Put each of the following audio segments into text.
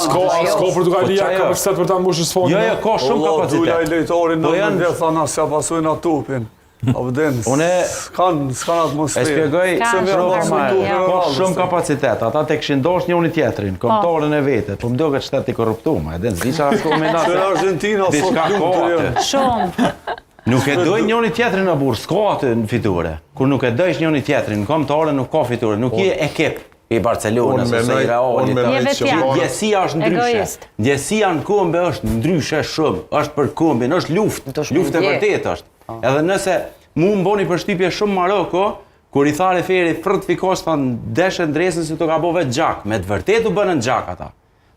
S'ka Portugalia kapacitet për ta mbushur sfondin. Jo, ka shumë kapacitet. Dula i lejtorin në mëndje, thana s'ja pasujnë atë tupin. S'kan atmosferë. E shpjegoj ka shumë kapacitet. Ata te kishin dashur njëri tjetrin, kombëtarën e vetet. Po më duket shteti korruptuar, edhe s'di çfarë ka me natë. Në Argentina sot Shumë. Nuk e dojnë njëri tjetrin në burë, s'ka atë në fiture. Kur nuk e dojsh njëri tjetrin, në kombëtare nuk ka fiture, nuk je ekip i Barcelonës ose i Realit. Ndjesia është ndryshe. Ndjesia në kombe është ndryshe shumë. Është për kombin, është luftë. Luftë e vërtet është. Edhe nëse mu më boni përshtypje shumë Maroko, kur i thare Feri frt fikos thanë deshe ndresën se të ka bo vetë gjak. Me të vërtet u bënë në gjak ata.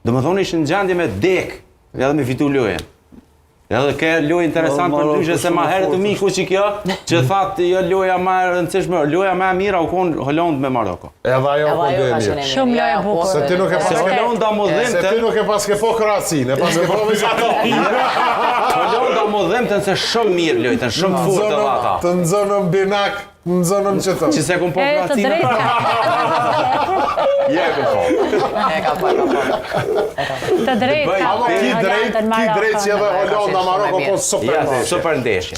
Do më thonë ishë në gjendje me dek, edhe me fitu lojen. Edhe ke lojë interesant për ndryshe se ma herët u miku që kjo, që thatë jo loja ma e rëndësishme, loja ma e mira u konë Hollandë me Maroko. Edhe ajo po deni. Shumë lojë bukur. Se ti nuk e pas Holanda më dhemte. Se ti nuk e pas ke po Kroacinë, e pas ke po Vizato. Holanda më dhemte se shumë mirë lojtën, shumë të furtë edhe ata. Të nxonëm binak, nxonëm që thëmë. Që se kom po Të Kroacinë. Të drejtë. Amo ki drejt që edhe Hollanda, Maroko po super ndeshje. Super ndeshje.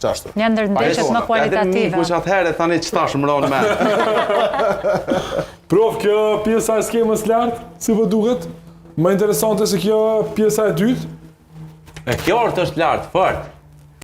Qashtu. Një ndër ndeshjet më kualitative. Kush atëherë tani ç'tash më ron me. Prof, kjo pjesa e skemës lartë, si po duket? Më interesante se kjo pjesa e dytë. E kjo është lartë, fort.